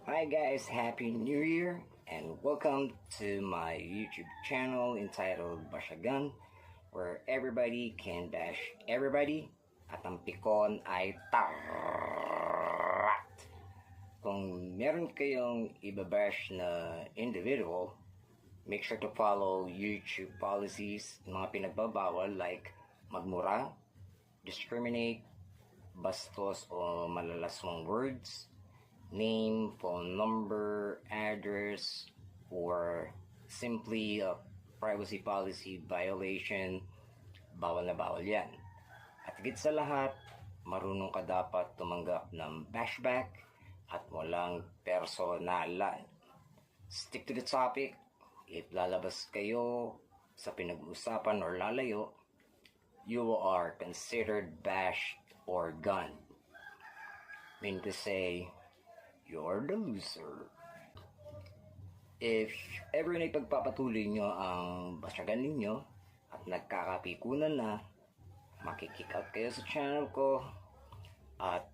Hi guys, Happy New Year and welcome to my YouTube channel entitled Bashagan, where everybody can bash everybody at ang pikon ay tarat. Kung meron kayong ibabash na individual, make sure to follow YouTube policies, mga pinagbabawal like magmura, discriminate, bastos o malalaswang words, name, phone number, address, or simply a privacy policy violation, bawal na bawal yan. At higit sa lahat, marunong ka dapat tumanggap ng bashback at walang personalan. Stick to the topic. If lalabas kayo sa pinag-uusapan or lalayo, you are considered bashed or gunned. Mean to say, you're the loser. If ever na ipagpapatuloy nyo ang basyagan ninyo at nagkakapikunan na, makikick out kayo sa channel ko at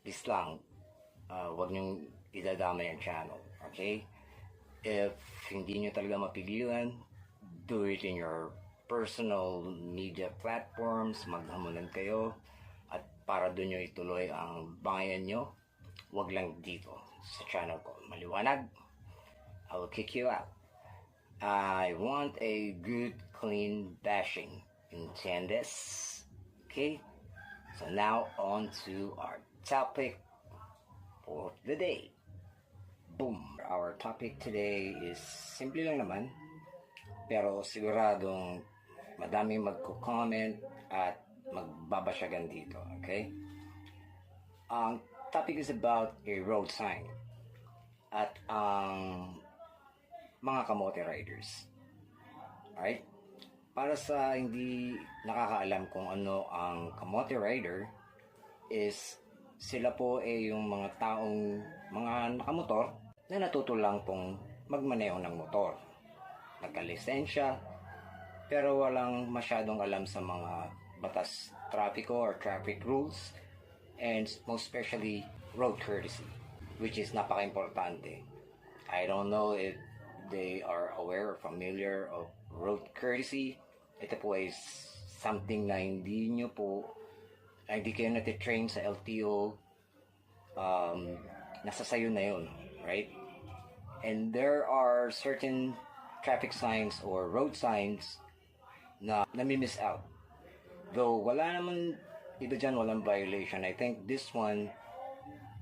please lang, huwag nyong idadamay ang channel, okay? If hindi nyo talaga mapigilan, do it in your personal media platforms, maghamulan kayo at para doon nyo ituloy ang bangayan nyo. Wag lang dito sa channel ko. Maliwanag? I will kick you out. I want a good, clean bashing. Entiendes? Okay? So now on to our topic for the day. Boom! Our topic today is simple lang naman, pero siguradong madaming magko-comment at magbabasyagan dito. Okay? Ang topic is about a road sign at ang mga kamote riders. Alright? Para sa hindi nakakaalam kung ano ang kamote rider, is sila po ay yung mga taong mga nakamotor na natuto lang pong magmaneho ng motor. Nagka-lisensya pero walang masyadong alam sa mga batas trapiko or traffic rules, and most especially road courtesy, which is napaka-importante. I don't know if they are aware or familiar of road courtesy. Ito po is something na hindi kayo natitrain sa LTO. Nasa sayo na yun, right? And there are certain traffic signs or road signs na nami-miss out. Though wala naman iba dyan, walang violation. I think this one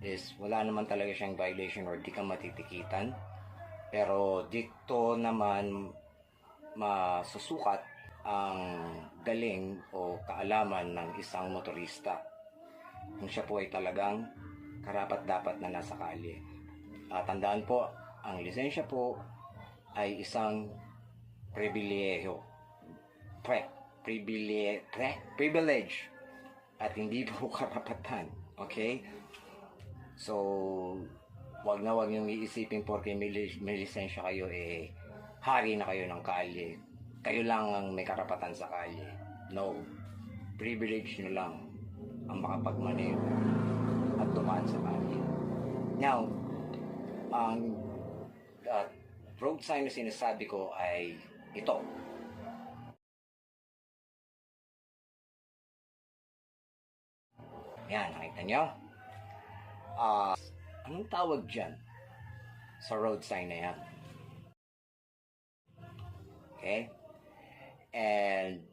is wala naman talaga siyang violation or di ka matitikitan. Pero dito naman masusukat ang galing o kaalaman ng isang motorista kung siya po ay talagang karapat-dapat na nasa kalye. Tandaan po, ang lisensya po ay isang privilege at hindi po karapatan. Okay? So, wag niyong iisipin porke may lisensya kayo, hari na kayo ng kalye. Kayo lang ang may karapatan sa kalye. No. Privilege nyo lang ang makapagmaneho at dumaan sa kalye. Now, ang road sign na sinasabi ko ay ito. Yan, nakita nyo? Anong tawag dyan sa road sign na yan? Okay? And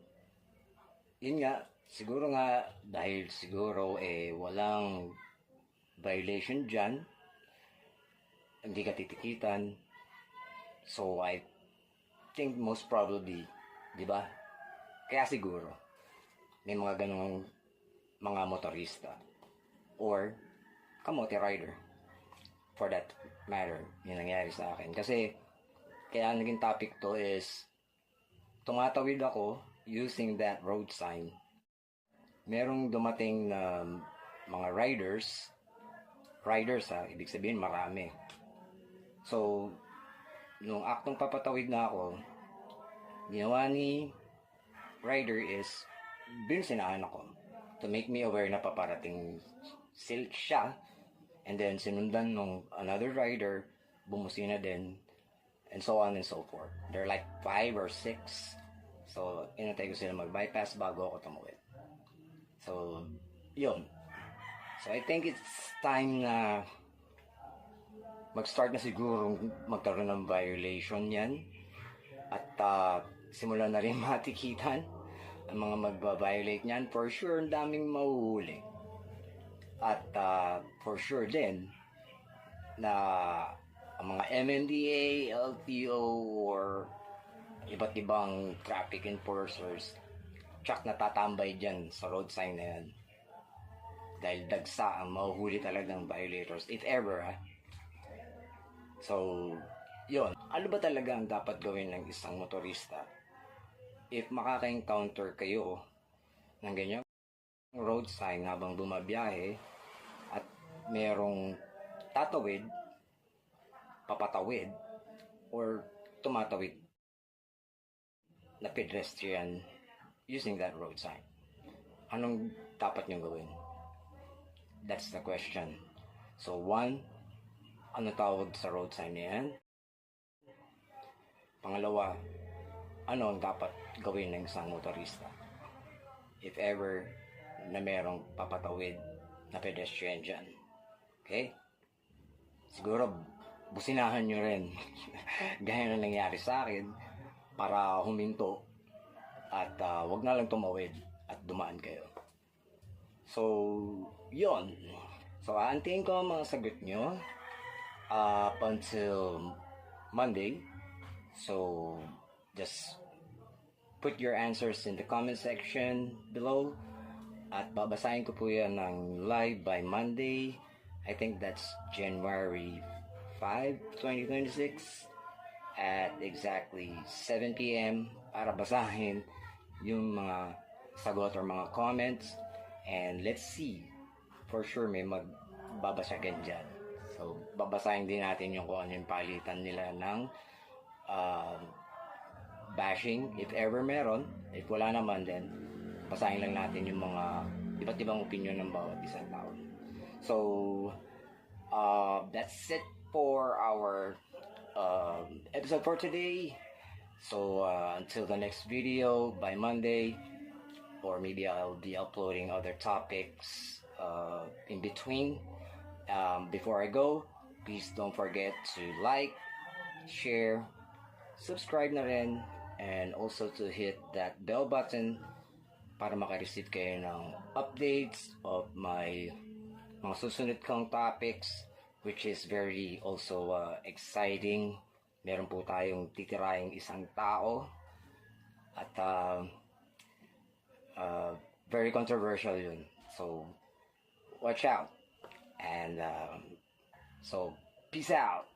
yun nga, siguro nga dahil siguro walang violation dyan, hindi ka titikitan, so I think most probably, di ba? Kaya siguro may mga ganong mga motorista or kamote rider for that matter. Yung nangyari sa akin kasi kaya naging topic to is tumatawid ako using that road sign. Merong dumating na mga riders ibig sabihin marami. So nung aktong papatawid na ako, ginawa ni rider is binusinahan ako to make me aware na paparating siya and then sinundan nung another rider, bumusina din, and so on and so forth. They're like 5 or 6. So, inantay ko sila mag-bypass bago ako tumawid. So, yun. So, I think it's time na mag-start na siguro magkaroon ng violation yan. At simulan na rin matikitan ang mga magba-violate niyan. For sure, ang daming mahuhuli. At for sure din na ang mga MMDA, LTO, or iba't ibang traffic enforcers tsak natatambay dyan sa road sign na yan. Dahil dagsa ang mahuhuli talagang violators, if ever. So, yun. Ano ba talaga ang dapat gawin ng isang motorista if makaka-encounter kayo ng ganyan road sign habang bumabiyahe at merong tatawid, papatawid, or tumatawid na pedestrian using that road sign? Anong dapat nyo gawin? That's the question. So, 1, ano tawag sa road sign na yan? Pangalawa, ano ang dapat gawin ng isang motorista if ever na merong papatawid na pedestrian dyan? Okay? Siguro, businahan nyo rin. Gaya na nangyari sa akin para huminto at wag na lang tumawid at dumaan kayo. So, yon. So, aantayin ko ang mga sagot nyo up until Monday. So, just put your answers in the comment section below. At babasahin ko po yan ng live by Monday. I think that's January 5, 2026 at exactly 7 p.m. para basahin yung mga sagot or mga comments. And let's see, for sure may magbabasagan dyan. So, babasahin din natin yung kung ano yung palitan nila ng bashing, if ever meron. If wala naman, then basahin lang natin yung mga iba't ibang opinion ng bawat isang tao. So, that's it for our episode for today. So, until the next video by Monday, or maybe I'll be uploading other topics in between. Before I go, please don't forget to like, share, subscribe na rin, and also to hit that bell button para makareceive kayo ng updates of my mga susunod kong topics, which is very also exciting. Meron po tayong titirahing isang tao at very controversial yun. So, watch out. And so, peace out.